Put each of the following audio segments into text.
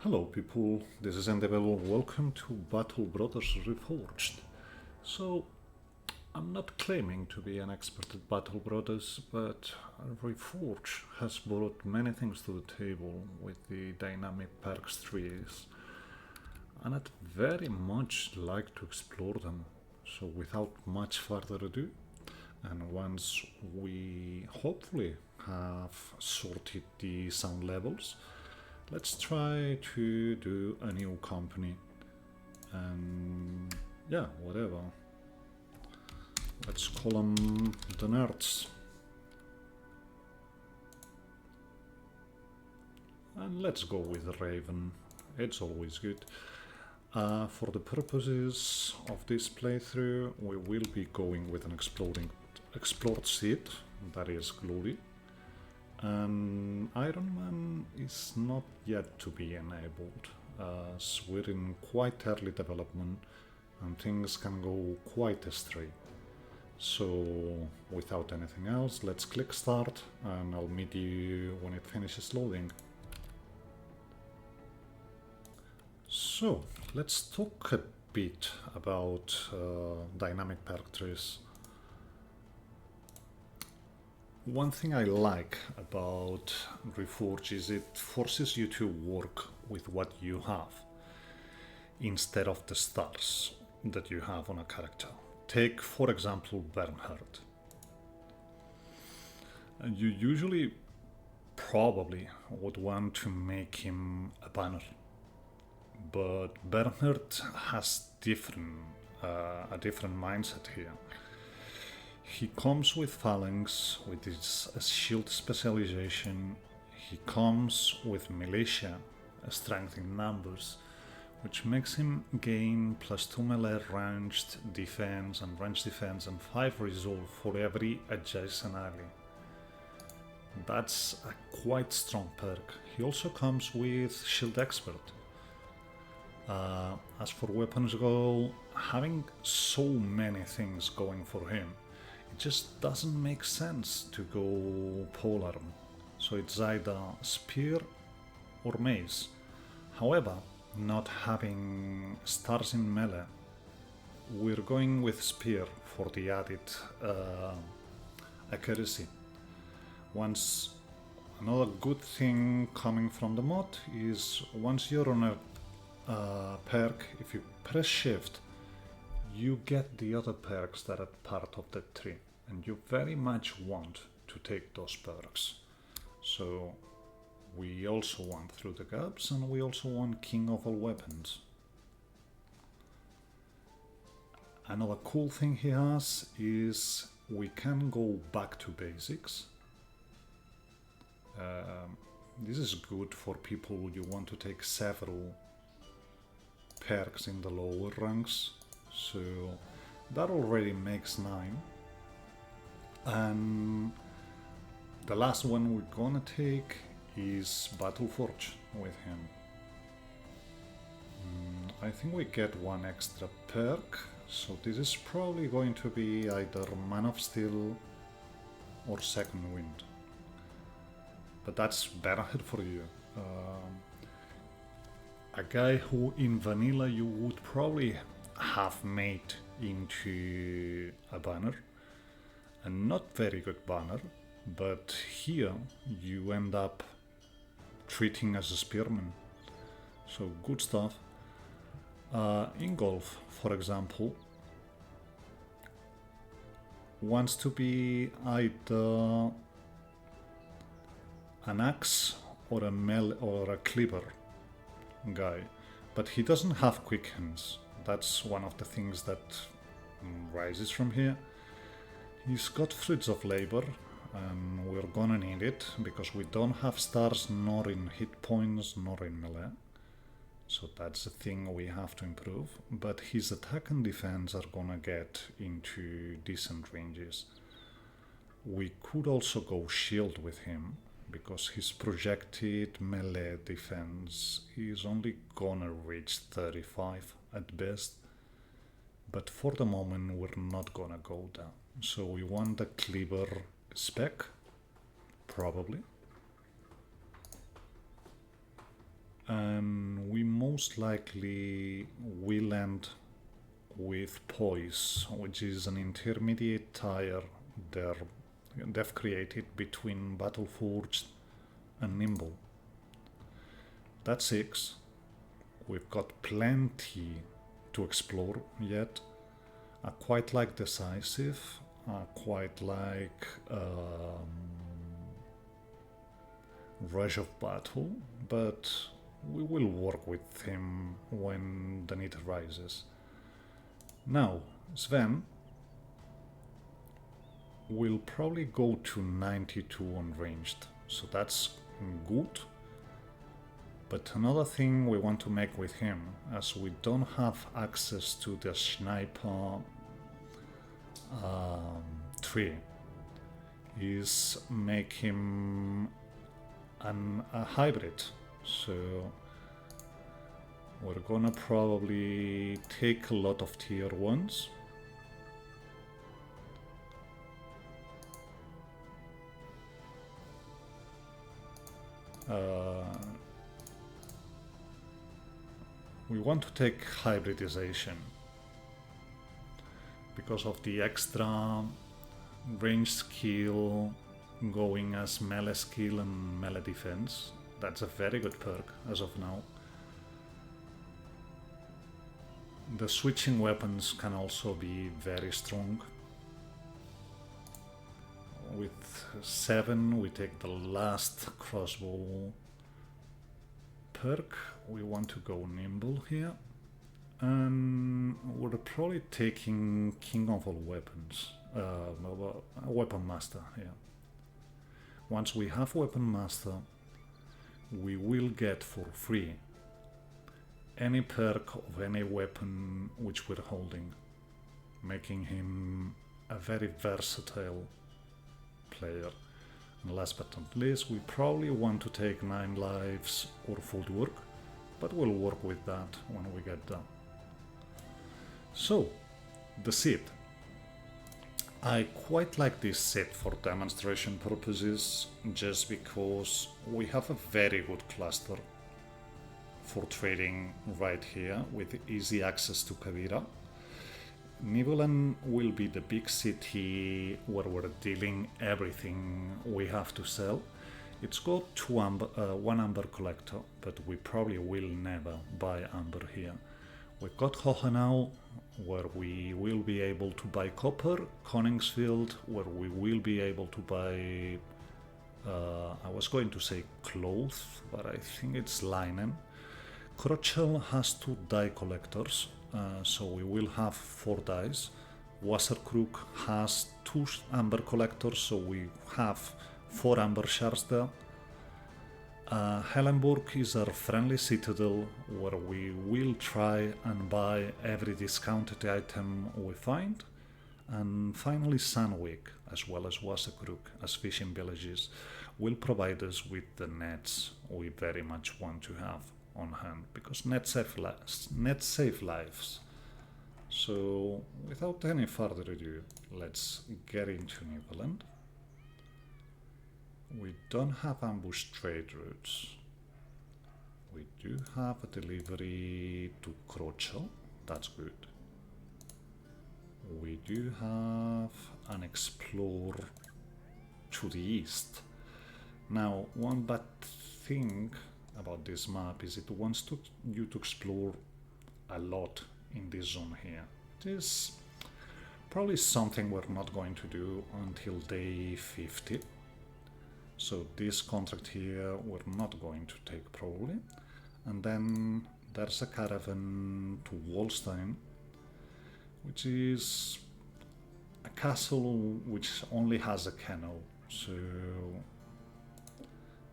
Hello people, this is Endeavor. Welcome to Battle Brothers Reforged. So, I'm not claiming to be an expert at Battle Brothers, but Reforged has brought many things to the table with the dynamic perks trees, and I'd very much like to explore them. So, without much further ado, and once we hopefully have sorted the sound levels, let's try to do a new company. And yeah, whatever. Let's call them the Nerds. And let's go with Raven. It's always good. For the purposes of this playthrough, we will be going with an explored seed, that is Glory. And Iron Man is not yet to be enabled, as we're in quite early development and things can go quite astray. So without anything else, let's click start and I'll meet you when it finishes loading. So let's talk a bit about dynamic perk trees. One thing I like about Reforged is it forces you to work with what you have instead of the stars that you have on a character. Take, for example, Bernhard. You usually probably would want to make him a banner, but Bernhard has a different mindset here. He comes with phalanx, with his shield specialization. He comes with militia, a strength in numbers, which makes him gain +2 melee ranged defense and 5 resolve for every adjacent ally. That's a quite strong perk. He also comes with shield expert. As for weapons go, having so many things going for him, it just doesn't make sense to go polearm. So it's either spear or mace. However, not having stars in melee, we're going with spear for the added accuracy. Another good thing coming from the mod is once you're on a perk, if you press shift, you get the other perks that are part of that tree, and you very much want to take those perks. So we also want Through the Gaps, and we also want King of All Weapons. Another cool thing he has is we can go back to basics. This is good for people you want to take several perks in the lower ranks. So that already makes 9. And the last one we're gonna take is Battleforge with him. I think we get one extra perk, so this is probably going to be either Man of Steel or Second Wind. But that's better for you. A guy who in vanilla you would probably have made into a banner, a not very good banner, but here you end up treating as a spearman. So good stuff. Ingolf, for example, wants to be either an axe or a melee or a cleaver guy, but he doesn't have quick hands. That's one of the things that rises from here. He's got fruits of labor, and we're gonna need it because we don't have stars nor in hit points nor in melee. So that's the thing we have to improve, but his attack and defense are gonna get into decent ranges. We could also go shield with him, because his projected melee defense is only gonna reach 35 at best, but for the moment we're not gonna go down. So we want the cleaver spec, probably, and most likely will end with Poise, which is an intermediate tier they've created between Reforged and Nimble. That's 6. We've got plenty to explore yet. I quite like Decisive. I quite like Rush of Battle, but we will work with him when the need arises. Now, Sven will probably go to 92 on ranged, so that's good. But another thing we want to make with him, as we don't have access to the sniper tree, is make him a hybrid. So we're gonna probably take a lot of tier 1s. We want to take hybridization because of the extra range skill going as melee skill and melee defense. That's a very good perk as of now. The switching weapons can also be very strong. With 7 we take the last crossbow perk. We want to go nimble here, and we're probably taking king of all weapons, weapon master here. Once we have weapon master, we will get for free any perk of any weapon which we're holding, making him a very versatile player. And last but not least, we probably want to take 9 lives or footwork, but we'll work with that when we get done. So, the set. I quite like this set for demonstration purposes, just because we have a very good cluster for trading right here with easy access to Kavira. Nibelheim will be the big city where we're dealing everything we have to sell. It's got one amber collector, but we probably will never buy amber here. We've got Hohenau, where we will be able to buy copper, Koningsfield, where we will be able to buy, I was going to say clothes, but I think it's linen. Krochel has 2 die collectors, so we will have 4 dies. Wasserkrug has 2 amber collectors, so we have 4 amber shards there. Hellenburg is our friendly citadel, where we will try and buy every discounted item we find. And finally Sandwich, as well as Wasserkrug, as fishing villages, will provide us with the nets we very much want to have on hand, because net save lives. So without any further ado, let's get into Nibelheim. We don't have ambush trade routes. We do have a delivery to Krochel, that's good. We do have an explore to the east. Now, one bad thing about this map is it wants you to explore a lot in this zone here. This is probably something we're not going to do until day 50. So this contract here we're not going to take probably. And then there's a caravan to Wallstein, which is a castle which only has a canal. So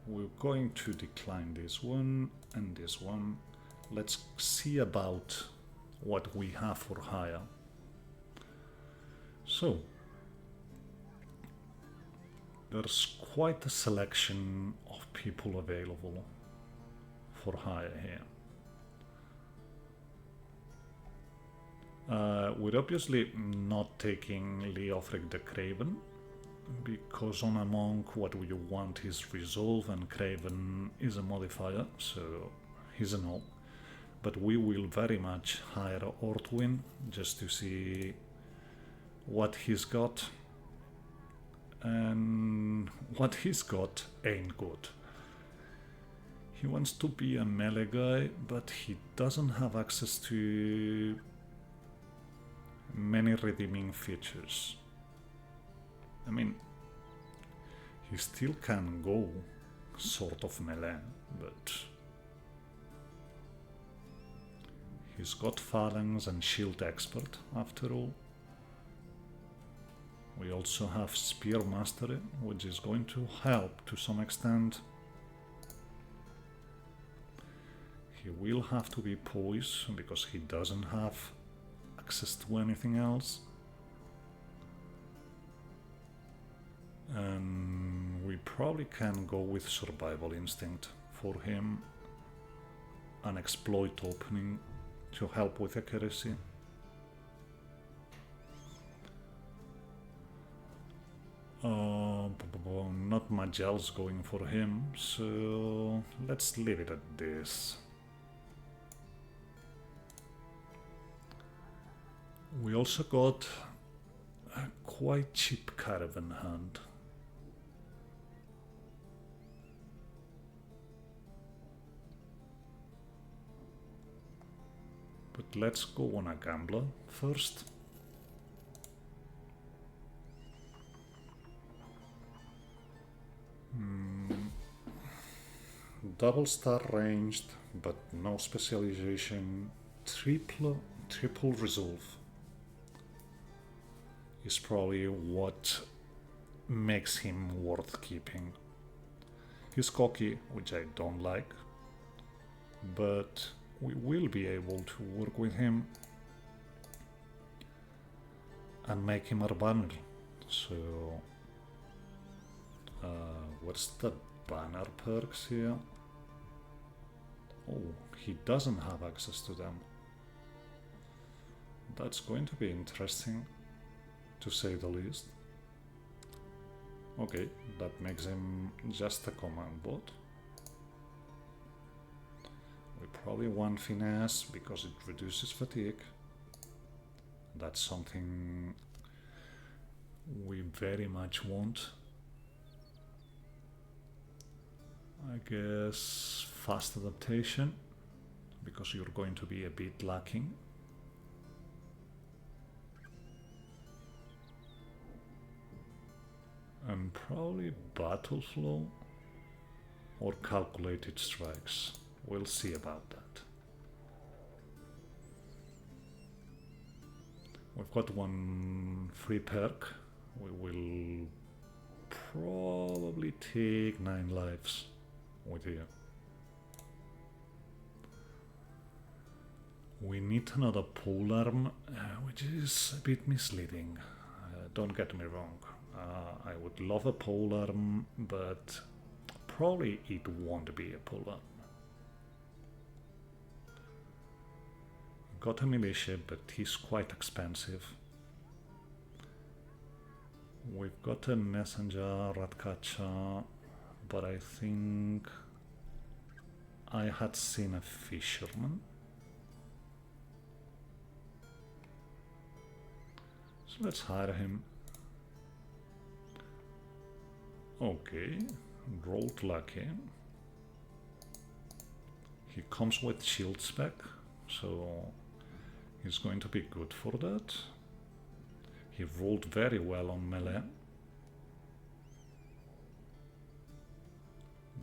we're going to decline this one and this one. Let's see about what we have for hire. So there's quite a selection of people available for hire here. We're obviously not taking Leofric the Craven, because on a monk what you want is resolve, and Craven is a modifier, so he's a no. but we will very much hire Ortwin just to see what he's got. And what he's got ain't good. He wants to be a melee guy, but he doesn't have access to many redeeming features. I mean, he still can go sort of melee, but he's got phalanx and shield expert after all. We also have spear mastery, which is going to help to some extent. He will have to be poise because he doesn't have access to anything else. And we probably can go with survival instinct for him, an exploit opening to help with accuracy. Not much else going for him, so let's leave it at this. We also got a quite cheap caravan hand. But let's go on a gambler first. Double star ranged, but no specialization. Triple resolve is probably what makes him worth keeping. He's cocky, which I don't like, but we will be able to work with him and make him our banner. So what's the banner perks here? Oh, he doesn't have access to them. That's going to be interesting, to say the least. Okay, that makes him just a command bot. We probably want finesse because it reduces fatigue. That's something we very much want. I guess fast adaptation, because you're going to be a bit lacking. And probably battle flow or calculated strikes. We'll see about that. We've got one free perk. We will probably take 9 lives with you. We need another polearm, which is a bit misleading. Don't get me wrong. I would love a polearm, but probably it won't be a polearm. Got a militia, but he's quite expensive. We've got a messenger, ratcatcher, but I think I had seen a fisherman. So let's hire him. Okay, rolled lucky. He comes with shield spec, so he's going to be good for that. He rolled very well on melee.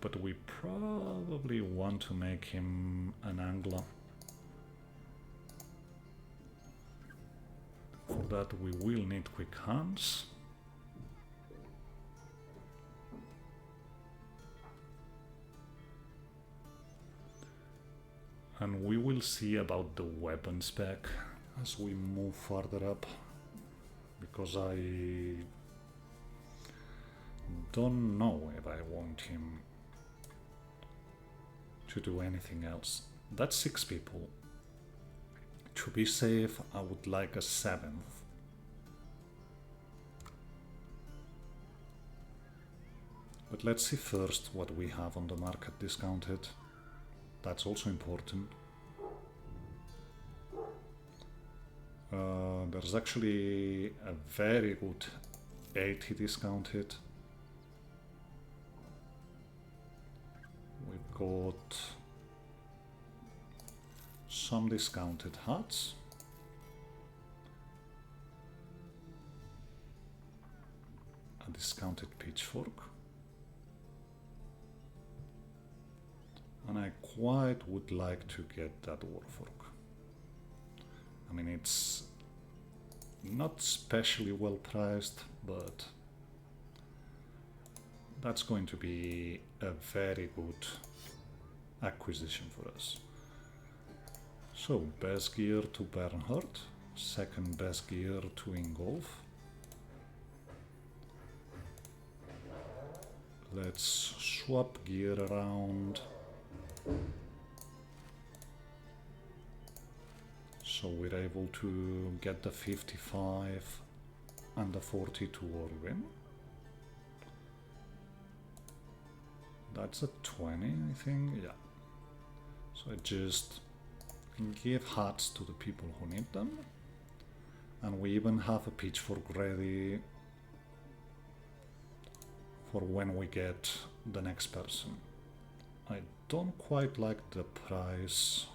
But we probably want to make him an angler. For that we will need quick hands. And we will see about the weapon spec as we move further up, because I don't know if I want him to do anything else. That's 6 people. To be safe, I would like a 7th. But let's see first what we have on the market discounted. That's also important. There's actually a very good 80 discounted. We've got some discounted hats. A discounted pitchfork. And I quite would like to get that warfork. I mean, it's not especially well priced, but that's going to be a very good acquisition for us. So, best gear to Bernhard, second best gear to Ingolf. Let's swap gear around. So we're able to get the 55 and the 42 Orwin. That's a 20, I think, yeah. So I just give hats to the people who need them. And we even have a pitchfork ready for when we get the next person. I don't quite like the price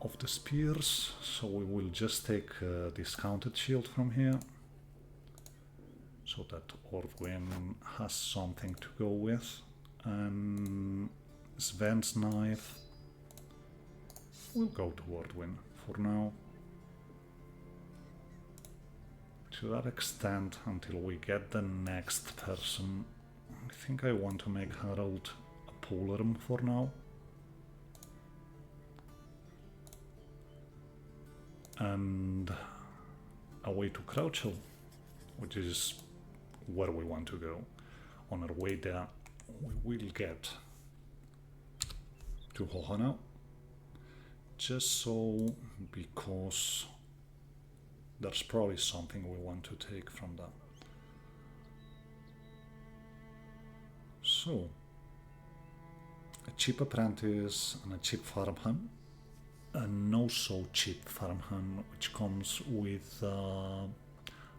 of the spears, so we will just take a discounted shield from here, so that Orwin has something to go with, and Sven's knife will go to Orwin for now. To that extent, until we get the next person, I think I want to make Harold a polearm for now. And away to Crouch Hill, which is where we want to go. On our way there, we will get to Hohenau, just so, because there's probably something we want to take from that. So, a cheap apprentice and a cheap farmhand, a no so cheap farmhand which comes with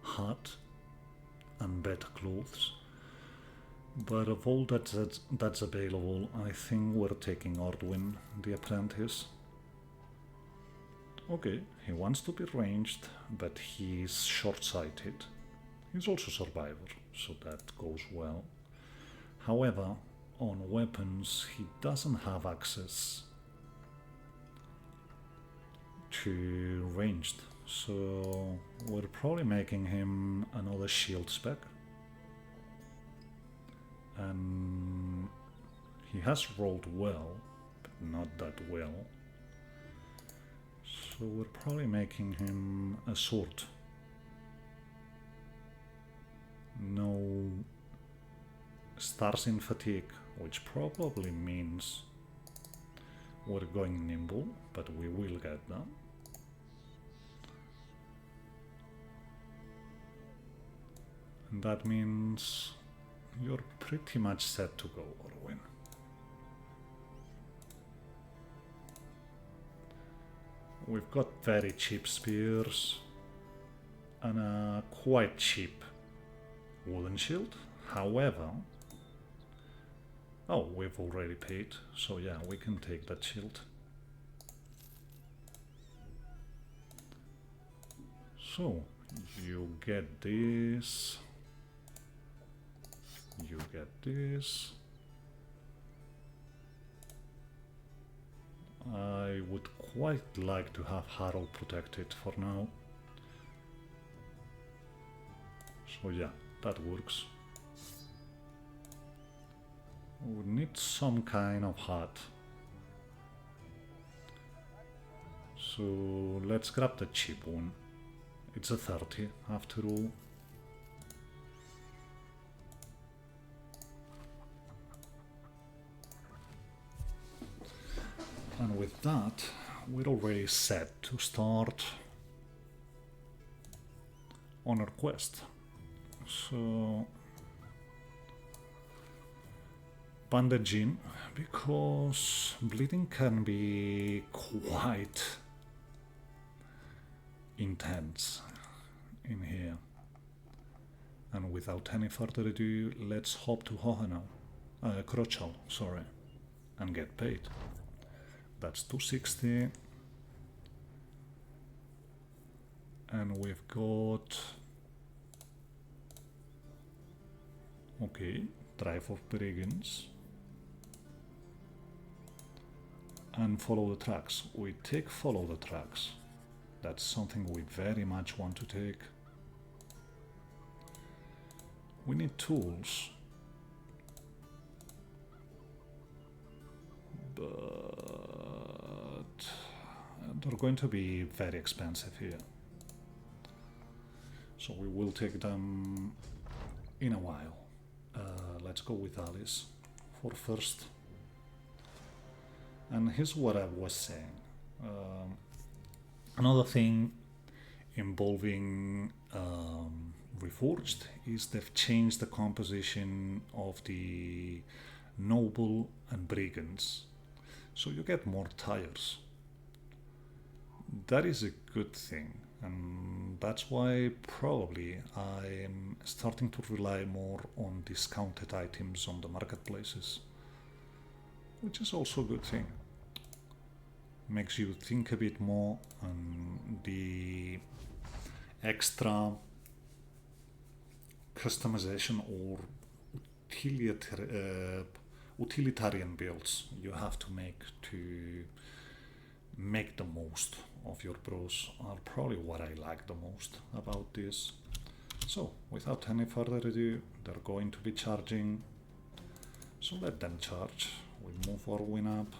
hat and better clothes. But of all that's available, I think we're taking Ordwin, the apprentice. Okay, he wants to be ranged, but he's short-sighted. He's also survivor, so that goes well. However, on weapons, he doesn't have access to ranged, so we're probably making him another shield spec. And he has rolled well, but not that well. So we're probably making him a sword. No stars in fatigue, which probably means we're going nimble, but we will get them. And that means you're pretty much set to go, Orwin. We've got very cheap spears and a quite cheap wooden shield. However, oh, we've already paid, so yeah, we can take that shield. So, you get this. You get this. I would quite like to have Harold protected for now. So yeah, that works. We would need some kind of hat. So let's grab the cheap one. It's a 30 after all. And with that, we're already set to start on our quest. So, bandaging, because bleeding can be quite intense in here. And without any further ado, let's hop to Krochal, sorry, and get paid. That's 260. And we've got, okay, Drive of Brigands. And follow the tracks. We take follow the tracks. That's something we very much want to take. We need tools. But they're going to be very expensive here. So we will take them in a while. Let's go with Alice for first. And here's what I was saying. Another thing involving Reforged is they've changed the composition of the Noble and Brigands. So you get more tires. That is a good thing. And that's why probably I'm starting to rely more on discounted items on the marketplaces, which is also a good thing. Makes you think a bit more on the extra customization or utilitarian builds you have to make the most of your bros are probably what I like the most about this. So without any further ado, they're going to be charging, so let them charge. We move our win up.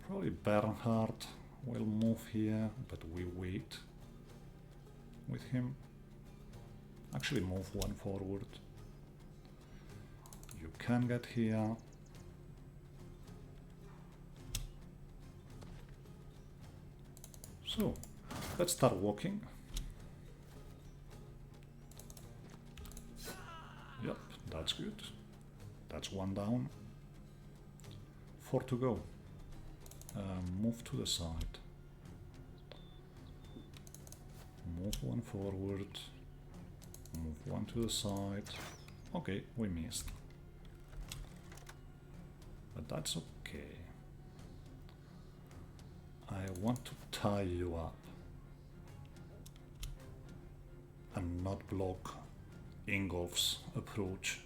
Probably Bernhard will move here, but we wait with him. Actually move one forward. You can get here. So, let's start walking. Yep, that's good. That's one down. 4 to go. Move to the side. Move one forward. Move one to the side. Okay, we missed. But that's okay. I want to tie you up and not block Ingolf's approach.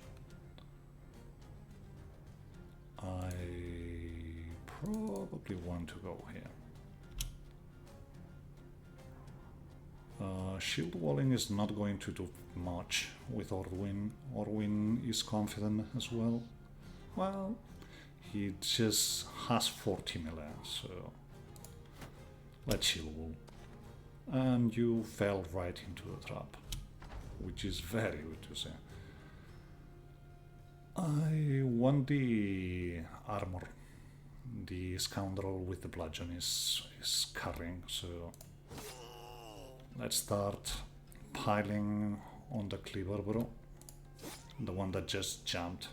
I probably want to go here. Shield walling is not going to do much with Orwin. Orwin is confident as well. Well, he just has 40 melee, so let's shield wall. And you fell right into the trap, which is very good to say. I want the armor. The scoundrel with the bludgeon is carrying, so let's start piling on the cleaver bro. The one that just jumped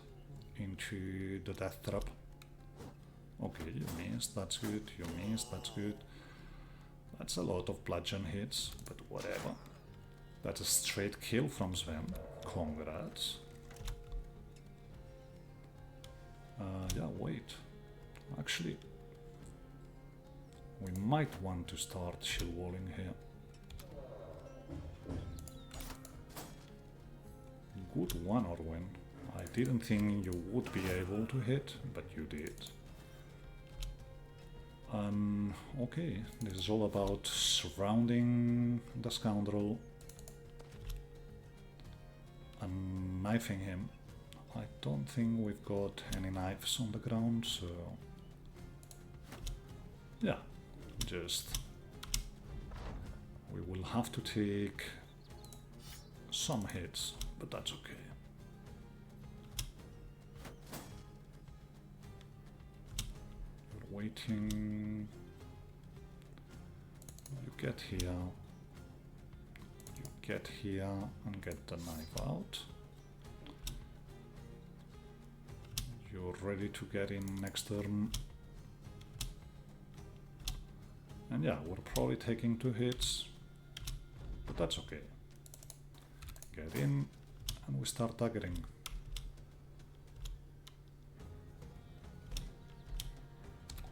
into the death trap. Okay, you missed, that's good, you missed, that's good. That's a lot of bludgeon hits, but whatever. That's a straight kill from Sven. Congrats. Yeah, wait. Actually, we might want to start shield walling here. Good one, Orwin. I didn't think you would be able to hit, but you did. Okay, this is all about surrounding the scoundrel and knifing him. I don't think we've got any knives on the ground, so yeah, just we will have to take some hits, but that's okay. You're waiting. You get here. You get here and get the knife out. You're ready to get in next turn. And yeah, we're probably taking 2 hits, but that's okay. Get in, and we start targeting.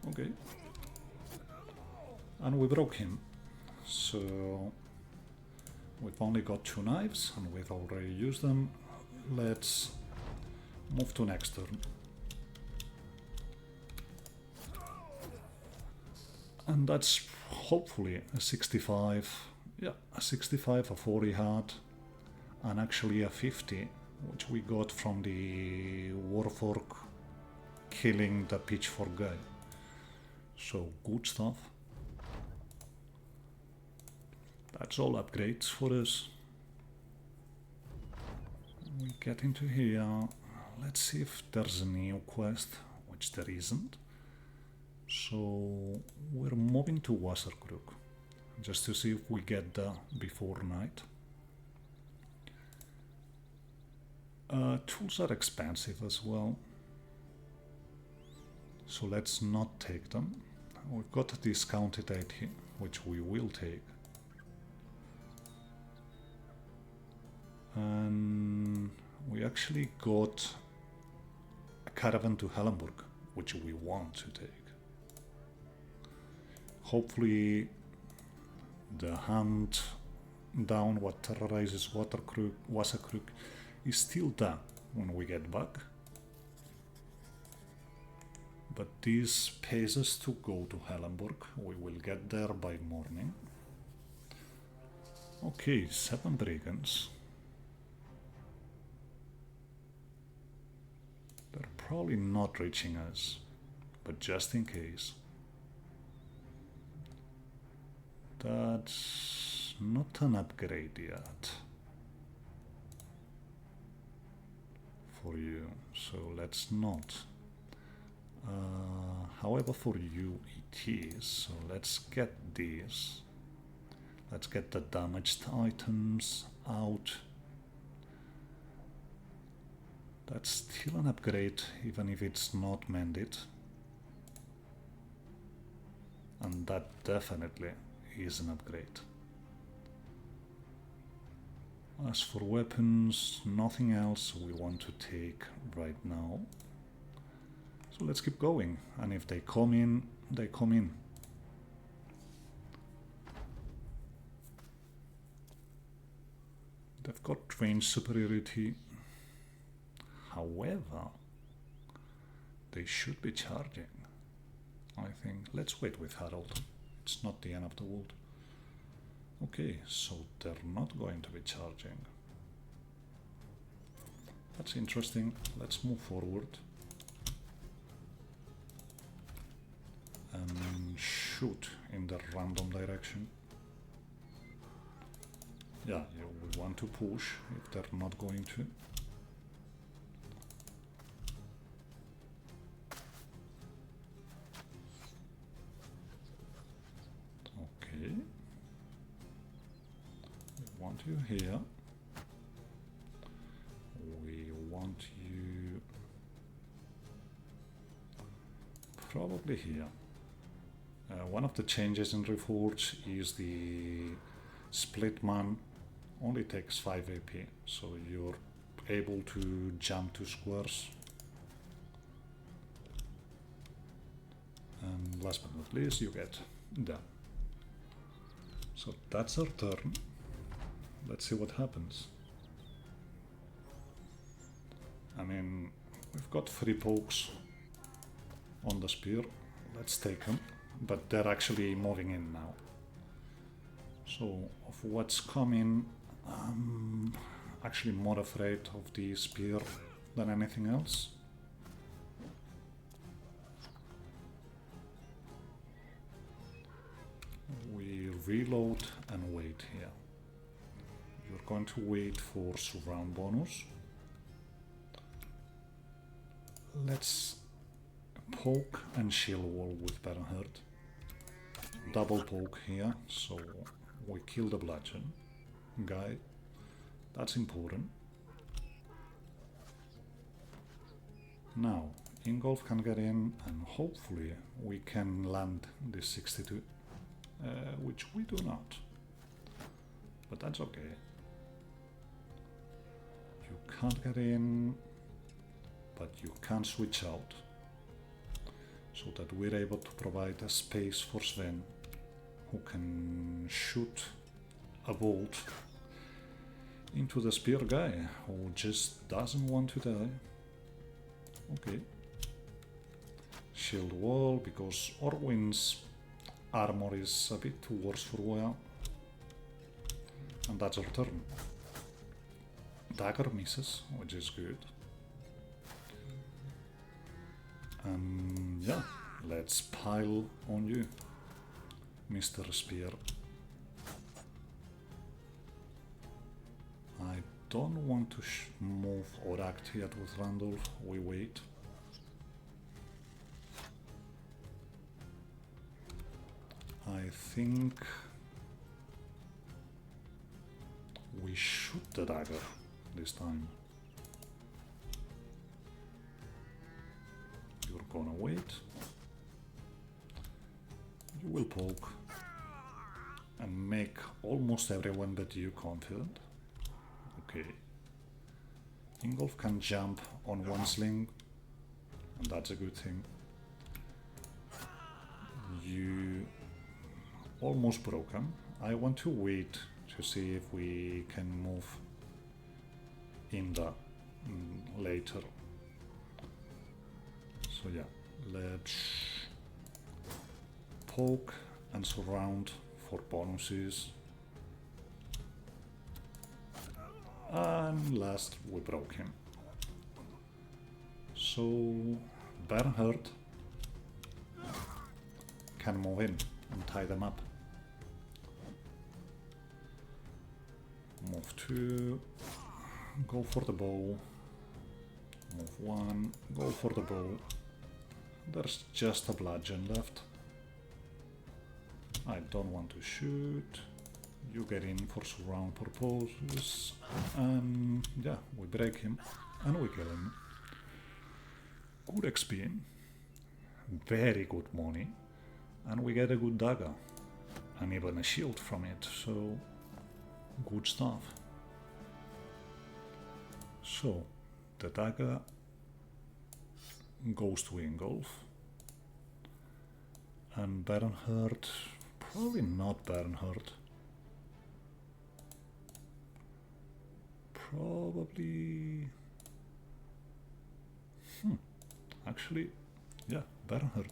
Okay. And we broke him. So we've only got 2 knives, and we've already used them. Let's move to next turn. And that's hopefully a 65, yeah, a 65, a 40 hard, and actually a 50, which we got from the Warfork killing the pitchfork guy. So good stuff. That's all upgrades for us. We get into here. Let's see if there's a new quest, which there isn't. So we're moving to Wasserkrug, just to see if we get there before night. Tools are expensive as well, so let's not take them. We've got a discounted 80, which we will take. And we actually got a caravan to Hellenburg, which we want to take. Hopefully the hand down what terrorizes Wasserkrug is still there when we get back. But this pays us to go to Hellenburg. We will get there by morning. Okay, 7 brigands. They're probably not reaching us, but just in case. That's not an upgrade yet for you, so let's not. However, for you it is, so let's get this. Let's get the damaged items out. That's still an upgrade, even if it's not mended. And that definitely is an upgrade. As for weapons, nothing else we want to take right now. So let's keep going, and if they come in, they come in. They've got range superiority. However, they should be charging, I think. Let's wait with Harold. It's not the end of the world. Okay, so they're not going to be charging. That's interesting. Let's move forward and shoot in the random direction. Yeah, we want to push if they're not going to. Okay. We want you here. We want you probably here. One of the changes in Reforged is the split man only takes 5 AP, so you're able to jump to squares. And last but not least, you get that. So that's our turn. Let's see what happens. I mean, we've got 3 pokes on the spear. Let's take them, but they're actually moving in now. So of what's coming, I'm actually more afraid of the spear than anything else. We reload and wait here. You're going to wait for surround bonus. Let's poke and shield wall with Bernhard. Double poke here, so we kill the bludgeon guy. That's important. Now, Ingolf can get in and hopefully we can land this 62. which we do not. But that's okay. You can't get in, but you can switch out, so that we're able to provide a space for Sven, who can shoot a bolt into the spear guy, who just doesn't want to die. Okay. Shield wall, because Orwin's armor is a bit worse for wear. And that's our turn. Dagger misses, which is good. And yeah, let's pile on you, Mr. Spear. I don't want to move or act yet with Randolph, we wait. I think we shoot the dagger this time. You're gonna wait. You will poke and make almost everyone but you confident. Okay. Ingolf can jump on one sling, and that's a good thing. You almost broken. I want to wait to see if we can move in the later. So yeah, let's poke and surround for bonuses. And last we broke him. So Bernhard can move in and tie them up. Move 2, go for the bow. Move 1, go for the bow. There's just a bludgeon left. I don't want to shoot. You get in for surround purposes. And yeah, we break him and we kill him. Good XP. Very good money. And we get a good dagger. And even a shield from it, so good stuff. So, the dagger goes to Ingolf. And Bernhard, probably not Bernhard. Probably... Actually, yeah, Bernhard.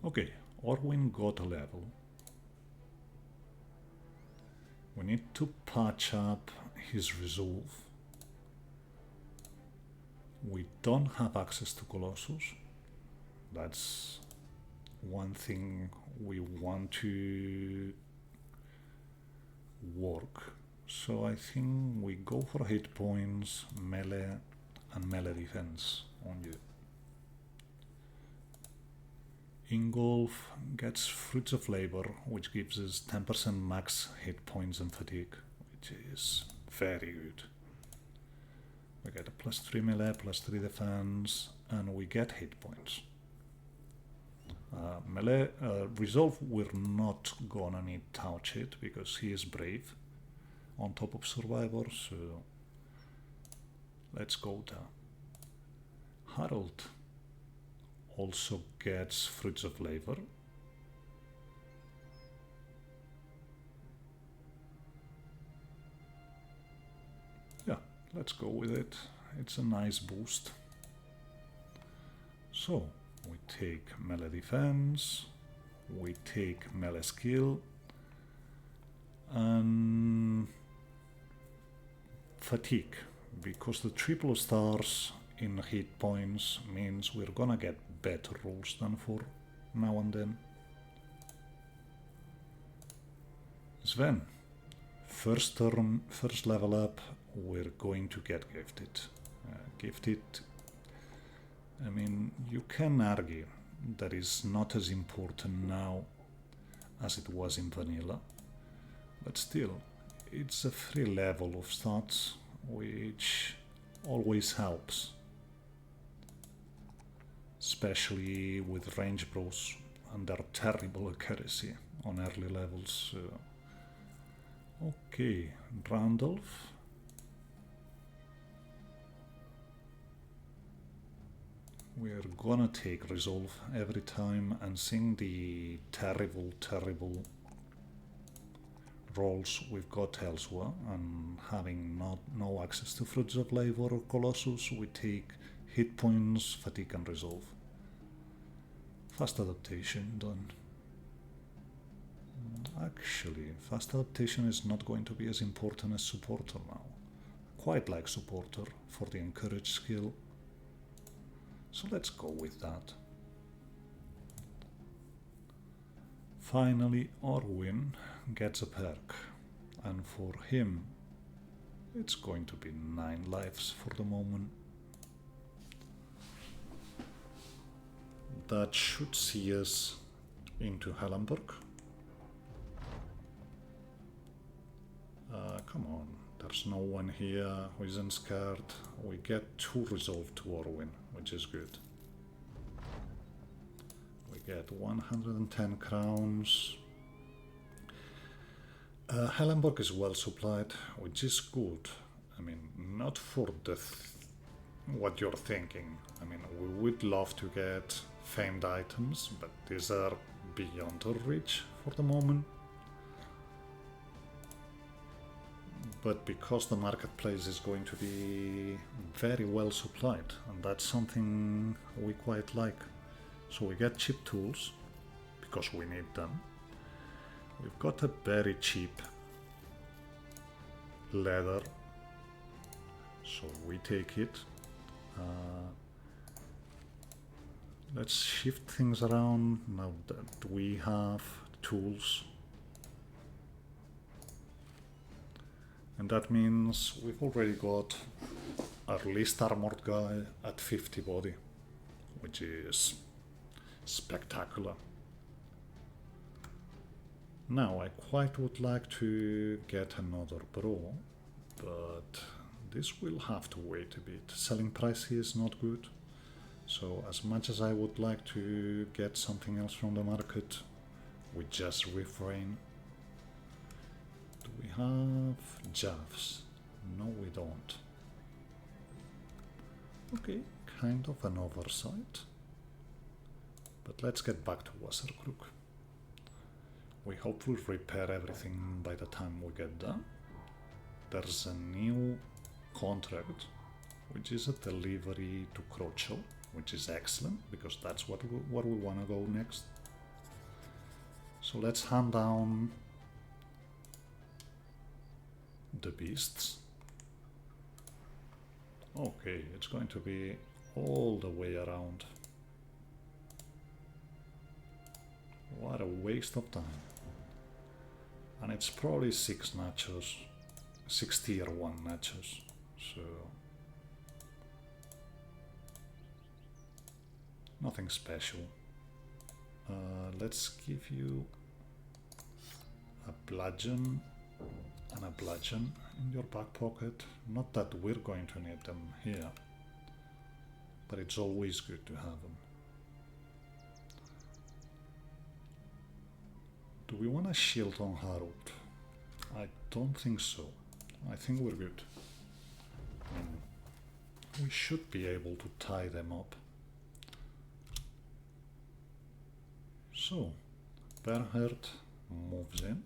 Okay, Orwin got a level. We need to patch up his resolve. We don't have access to Colossus. That's one thing we want to work. So I think we go for hit points, melee, and melee defense on you. Ingolf gets Fruits of Labor, which gives us 10% max hit points and fatigue, which is very good. We get a +3 melee, +3 defense, and we get hit points. Melee resolve, we're not gonna need touch it because he is brave on top of survivor, so let's go there. Harold also gets Fruits of Labor. Yeah, let's go with it. It's a nice boost. So, we take melee defense, we take melee skill, and fatigue, because the triple stars in hit points means we're gonna get better rolls than for now and then. Sven, first turn, first level up, we're going to get gifted. Gifted, I mean, you can argue that is not as important now as it was in vanilla, but still, it's a free level of stats, which always helps. especially with range bros and their terrible accuracy on early levels. Okay, Randolph. We're gonna take resolve every time, and seeing the terrible rolls we've got elsewhere, and having no access to Fruits of Labor or Colossus, we take hit points, fatigue and resolve. Fast adaptation done. Actually, fast adaptation is not going to be as important as supporter now. Quite like supporter for the encourage skill. So let's go with that. Finally, Orwin gets a perk, and for him it's going to be 9 lives for the moment. That should see us into Hellenberg. Come on, there's no one here who isn't scared. We get 2 resolve to Orwin, which is good. We get 110 crowns. Hellenberg is well supplied, which is good. I mean, not for the what you're thinking. I mean, we would love to get famed items, but these are beyond our reach for the moment. But because the marketplace is going to be very well supplied, and that's something we quite like. So we get cheap tools, because we need them. We've got a very cheap leather, so we take it. Let's shift things around now that we have tools. And that means we've already got our least armored guy at 50 body, which is spectacular. Now I quite would like to get another bro, but this will have to wait a bit. Selling price is not good, so as much as I would like to get something else from the market, we just refrain. Do we have Javs? No, we don't. Okay, kind of an oversight. But let's get back to Wasserkrug. We hope we'll repair everything by the time we get done. There's a new contract, which is a delivery to Krochel, which is excellent, because that's where we want to go next. So let's hand down the beasts. Okay, it's going to be all the way around. What a waste of time. And it's probably 6 nachos, 6 tier 1 nachos, so nothing special. Let's give you a bludgeon and a bludgeon in your back pocket. Not that we're going to need them here, but it's always good to have them. Do we want a shield on Harold? I don't think so. I think we're good. We should be able to tie them up. So, Bernhard moves in.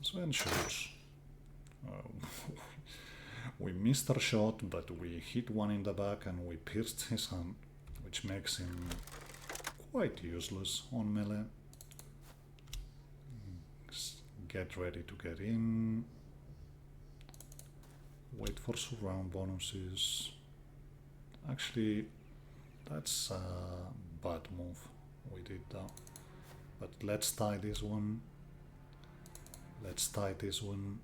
Sven shoots. We missed our shot, but we hit one in the back and we pierced his hand, which makes him quite useless on melee. Get ready to get in. Wait for surround bonuses. Actually, that's a bad move. We did that. But let's tie this one. Let's tie this one.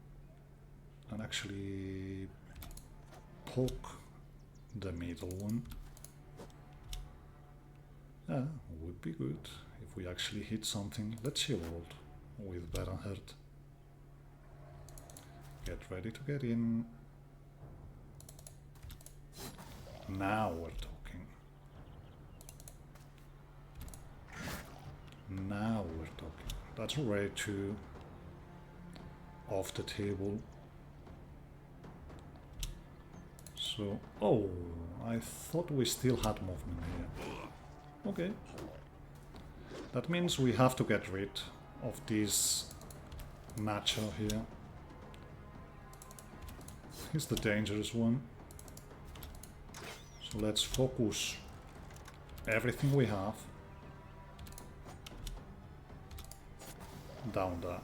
And actually poke the middle one. Yeah, would be good if we actually hit something. Let's shield with Bernhard. Get ready to get in. Now we're talking. Now we're talking. That's already 2 off the table. So, oh, I thought we still had movement here. Okay. That means we have to get rid of this Nacho here. He's the dangerous one. So let's focus everything we have down there.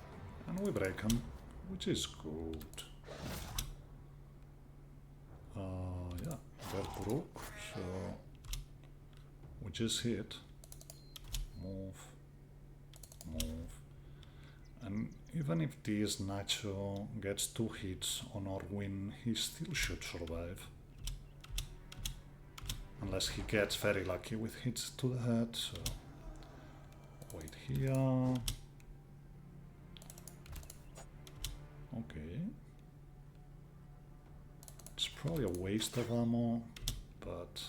And we break him, which is good. Yeah, they're broke, so we just hit. Move. Move. And even if this Nacho gets 2 hits on our win, he still should survive. Unless he gets very lucky with hits to the head, so wait here. Okay. It's probably a waste of ammo, but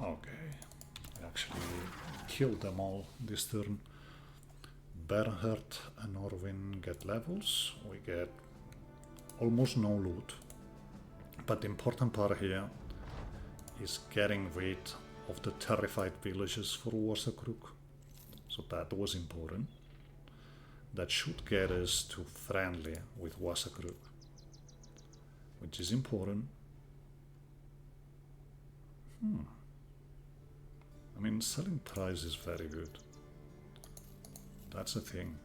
okay. I actually killed them all this turn. Bernhard and Orwin get levels. We get almost no loot. But the important part here is getting rid of the terrified villages for Wasakruk. So that was important. That should get us to friendly with Wasakruk, which is important. I mean, selling price is very good. That's the thing.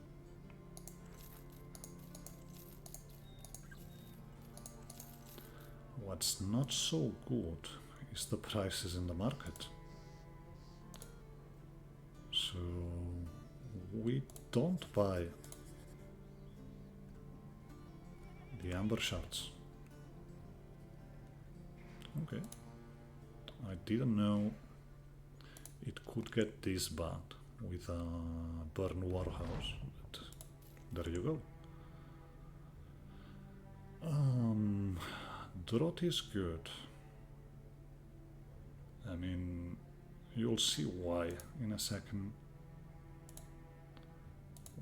What's not so good is the prices in the market. So we don't buy the amber shards. Okay. I didn't know it could get this bad with a burn warehouse, but there you go. Drought is good. I mean, you'll see why in a second.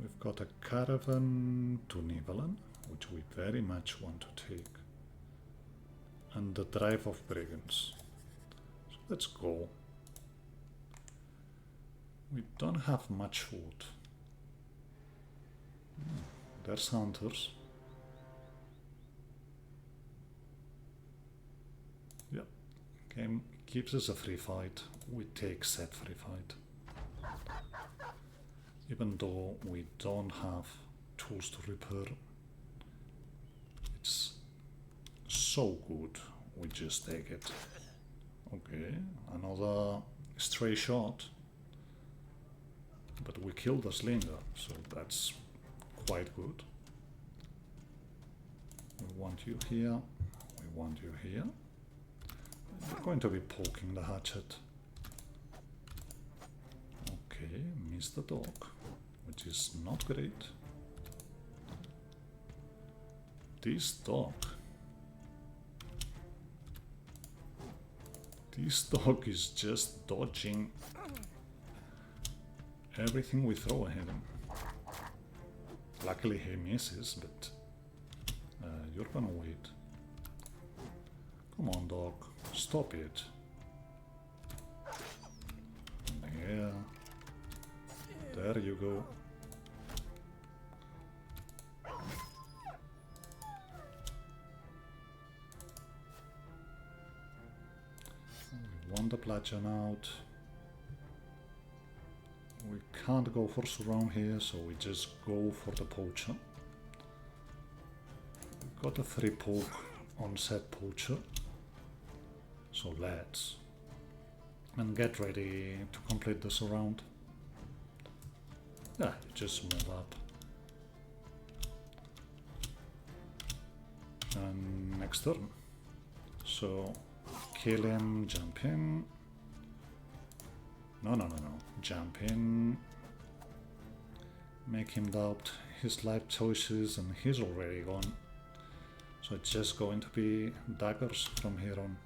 We've got a caravan to Nivellen, which we very much want to take, and the drive of brigands. So let's go. We don't have much food. There's hunters. Yep. Game gives us a free fight. We take set free fight. Even though we don't have tools to repair, it's so good, we just take it. Okay, another stray shot, but we killed the slinger, so that's quite good. We want you here, we want you here. We're going to be poking the hatchet. Okay, missed the dog, which is not great. This dog is just dodging everything we throw at him. Luckily he misses, but you're gonna wait. Come on, dog, stop it. Yeah. There you go. We want the bludgeon out. We can't go for surround here, so we just go for the poacher. We've got a 3 poke on set poacher. So let's. And get ready to complete the surround. Yeah, you just move up. And next turn. So, kill him, jump in. No. Jump in. Make him doubt his life choices, and he's already gone. So it's just going to be daggers from here on.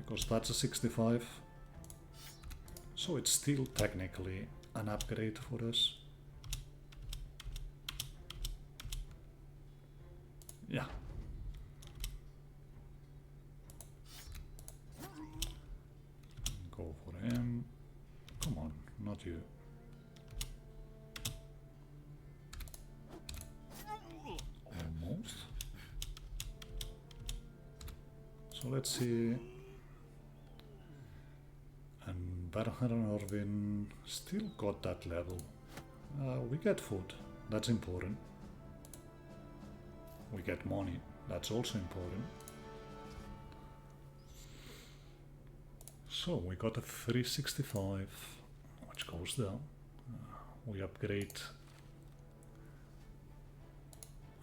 because that's a 65. So it's still technically an upgrade for us. Yeah. Go for him. Come on, not you. Almost. So let's see. And Bernhard and Orvin still got that level. We get food, that's important. We get money, that's also important. So we got a 365, which goes down. We upgrade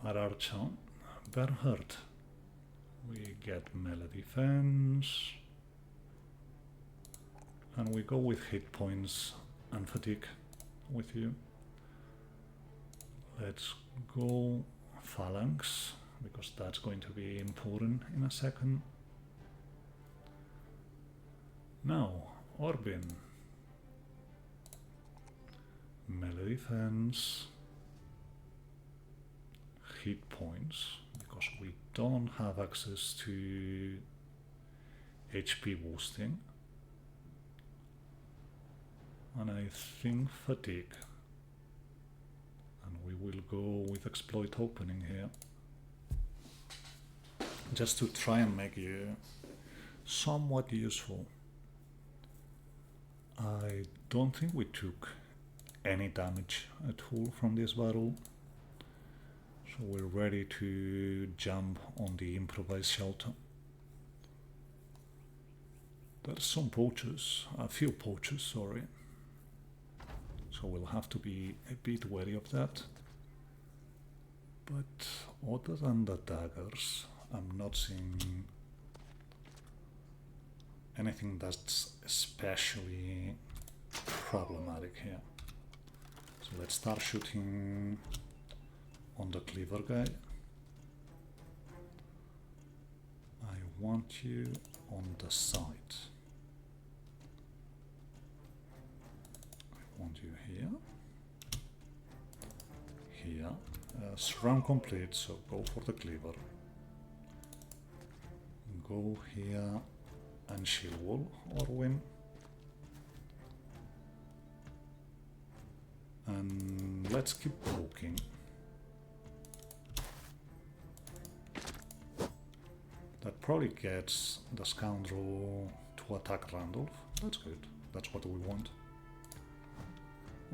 our archer, Bernhard. We get melee defense. And we go with hit points and fatigue with you. Let's go phalanx, because that's going to be important in a second. Now, Orbin. Melee defense. Hit points, because we don't have access to HP boosting. And I think fatigue. And we will go with exploit opening here. Just to try and make you somewhat useful. I don't think we took any damage at all from this battle. So we're ready to jump on the improvised shelter. There's some poachers, a few poachers, sorry. So we'll have to be a bit wary of that. But other than the daggers, I'm not seeing anything that's especially problematic here. So let's start shooting on the cleaver guy. I want you on the side. I want you here. Here. Surround complete, so go for the cleaver. Go here and shield wall or win. And let's keep poking. That probably gets the scoundrel to attack Randolph. That's good. That's what we want.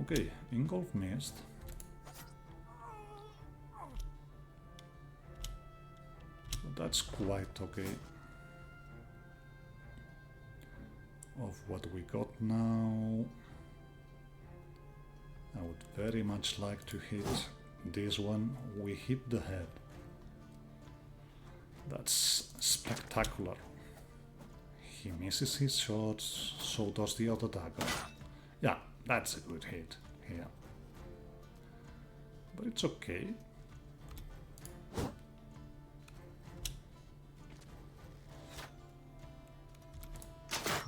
Okay, Ingolf missed. So that's quite okay. Of what we got now, I would very much like to hit this one. We hit the head. That's spectacular. He misses his shots, so does the other dagger. Yeah, that's a good hit here. But it's okay.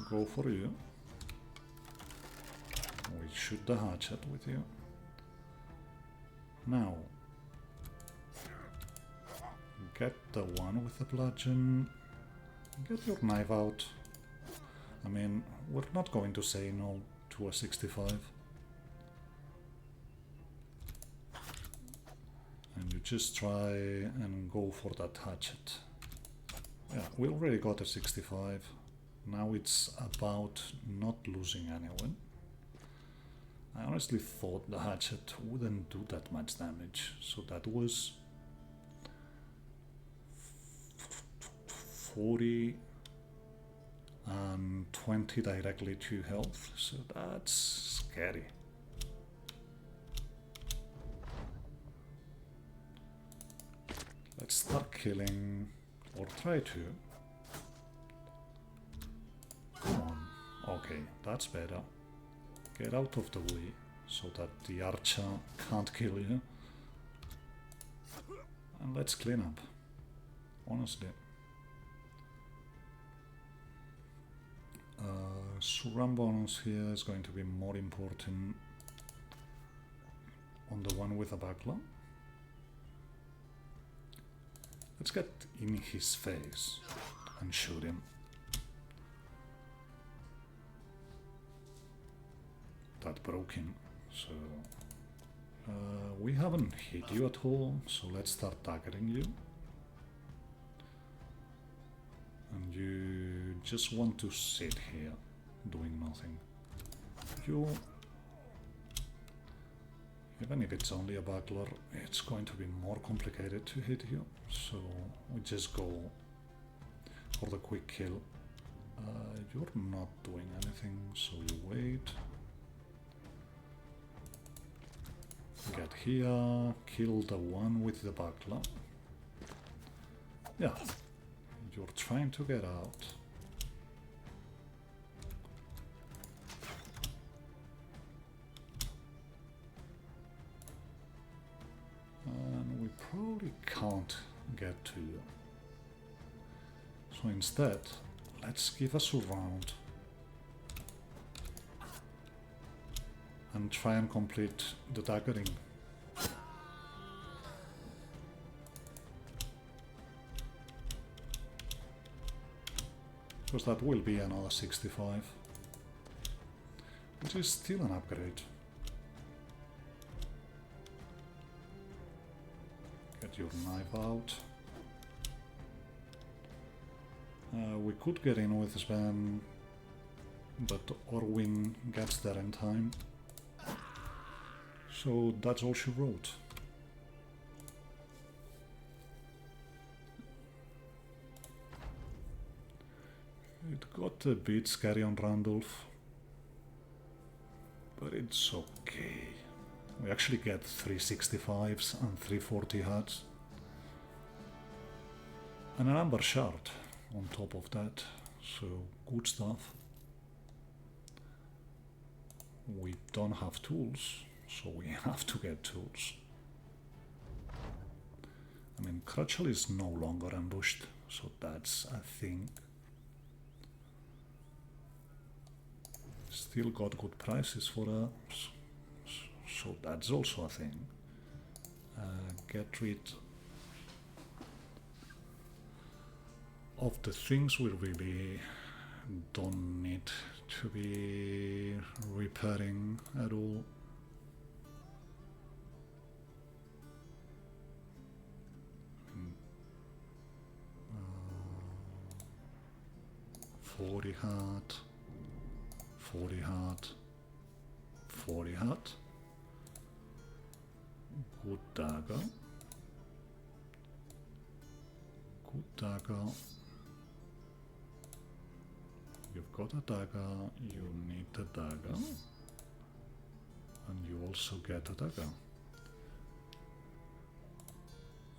Go for you. We shoot the hatchet with you. Now, get the one with the bludgeon. Get your knife out. I mean, we're not going to say no to a 65. And you just try and go for that hatchet. Yeah, we already got a 65. Now it's about not losing anyone. I honestly thought the hatchet wouldn't do that much damage, so that was 40 and 20 directly to health, so that's scary. Let's start killing, or try to. Come on. Okay, that's better. Get out of the way so that the archer can't kill you. And let's clean up. Honestly. Surround bonus here is going to be more important on the one with a buckler. Let's get in his face and shoot him. That broke him, so we haven't hit you at all, so let's start targeting you. And you just want to sit here, doing nothing. You, even if it's only a buckler, it's going to be more complicated to hit you, so we just go for the quick kill. You're not doing anything, so you wait. Get here, kill the one with the buckler. Yeah, you're trying to get out. And we probably can't get to you. So instead, let's give us a round and try and complete the daggering. Because that will be another 65, which is still an upgrade. Get your knife out. We could get in with Sven, but Orwin gets there in time. So that's all she wrote. It got a bit scary on Randolph, but it's okay. We actually get 365s and 340 hats. And an amber shard on top of that, so good stuff. We don't have tools, so we have to get tools. I mean, Crutchell is no longer ambushed, so that's a thing. Still got good prices for us, so that's also a thing. Get rid of the things we really don't need to be repairing at all. Uh, 40 heart, 40 heart, 40 heart. Good dagger. Good dagger. You've got a dagger, you need a dagger, and you also get a dagger.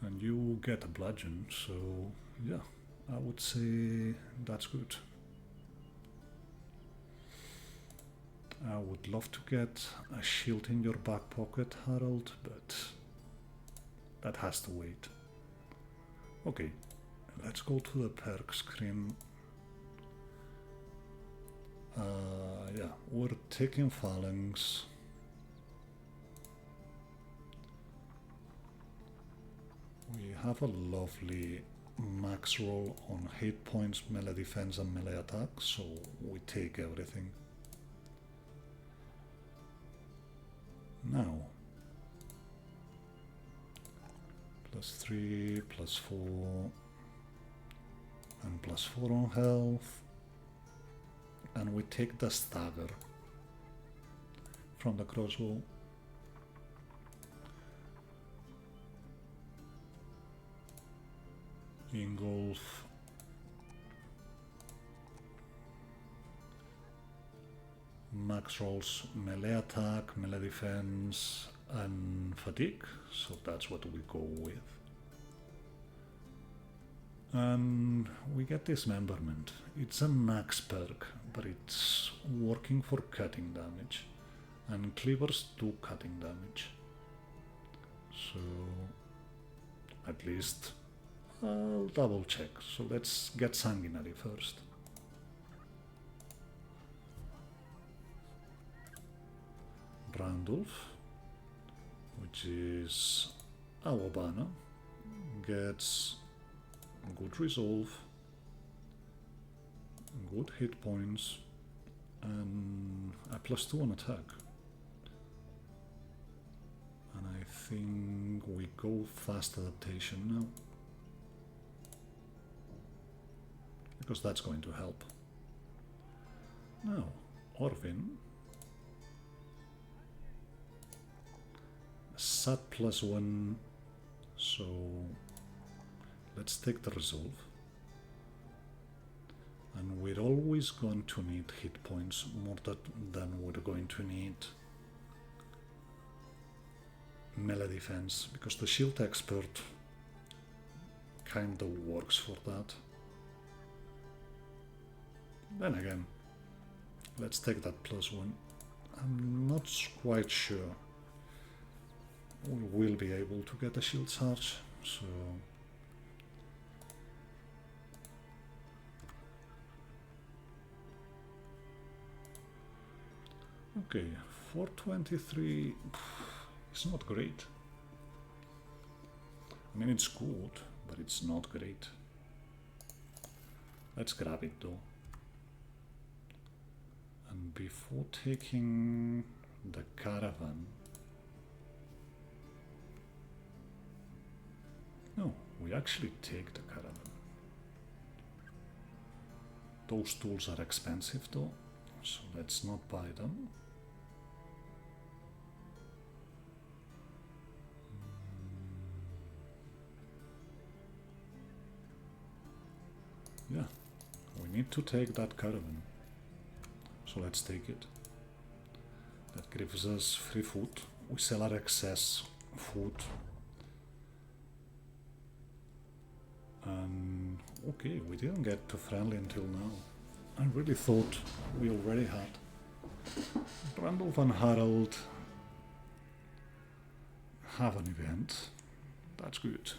And you get a bludgeon, so yeah, I would say that's good. I would love to get a shield in your back pocket, Harold, but that has to wait. Okay, let's go to the perk screen. Yeah, we're taking phalanx. We have a lovely max roll on hit points, melee defense and melee attack, so we take everything. Now, +3, +4, and +4 on health. And we take the stagger from the crossbow. Engulf. Max rolls melee attack, melee defense, and fatigue, so that's what we go with. And we get dismemberment. It's a max perk, but it's working for cutting damage, and cleavers do cutting damage. So at least I'll double check. So let's get sanguinary first. Randolph, which is our banner, gets good resolve, good hit points, and a +2 on attack. And I think we go fast adaptation now, because that's going to help. Now, Orvin, sat +1, so let's take the resolve. And we're always going to need hit points more than we're going to need melee defense, because the shield expert kinda works for that. Then again, let's take that +1. I'm not quite sure we will be able to get a shield charge, so okay, 423 is not great. I mean, it's good, but it's not great. Let's grab it though. And before taking the caravan, no, we actually take the caravan. Those tools are expensive though, so let's not buy them. Yeah, we need to take that caravan, so let's take it. That gives us free food. We sell our excess food. And okay, we didn't get to friendly until now. I really thought we already had. Randolph and Harold have an event. That's good.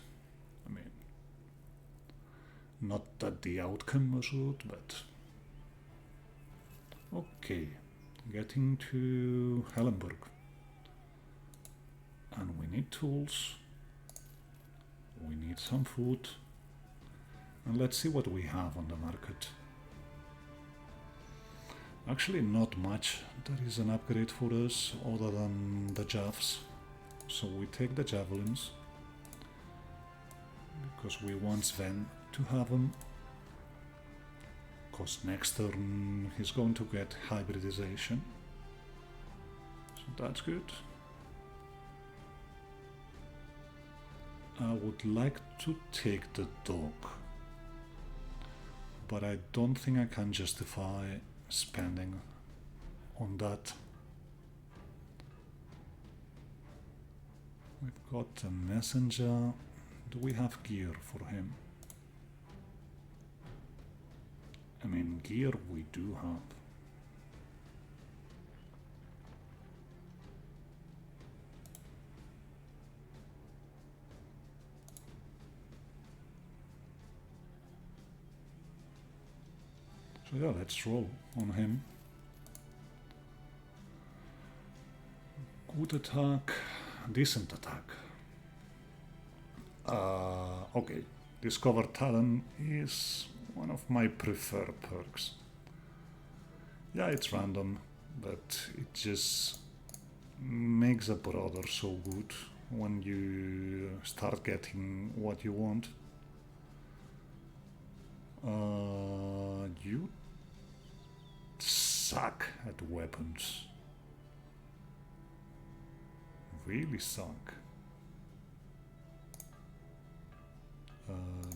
I mean, not that the outcome was good, but okay. Getting to Hellenburg. And we need tools. We need some food. And let's see what we have on the market. Actually, not much. There is an upgrade for us other than the javs. So we take the javelins, because we want Sven to have them. Because next turn he's going to get hybridization. So that's good. I would like to take the dog, but I don't think I can justify spending on that. We've got a messenger. Do we have gear for him? I mean, gear we do have. So yeah, let's roll on him. Good attack, decent attack. Okay, Discover Talent is one of my preferred perks. Yeah, it's random, but it just makes a brother so good when you start getting what you want. You suck at weapons. Really suck.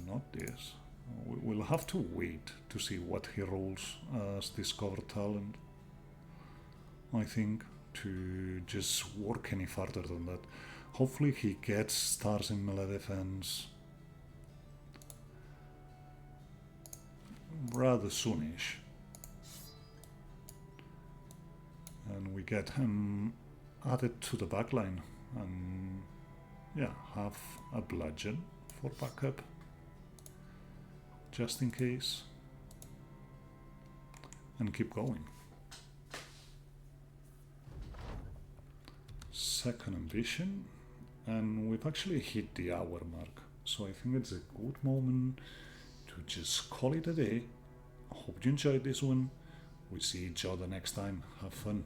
Not this. We'll have to wait to see what he rolls as Discover Talent, I think, to just work any further than that. Hopefully he gets stars in melee defense rather soonish. And we get him added to the backline and yeah, have a bludgeon for backup, just in case, and keep going. second ambition, and we've actually hit the hour mark. So I think it's a good moment to just call it a day. I hope you enjoyed this one. We'll see each other next time. Have fun.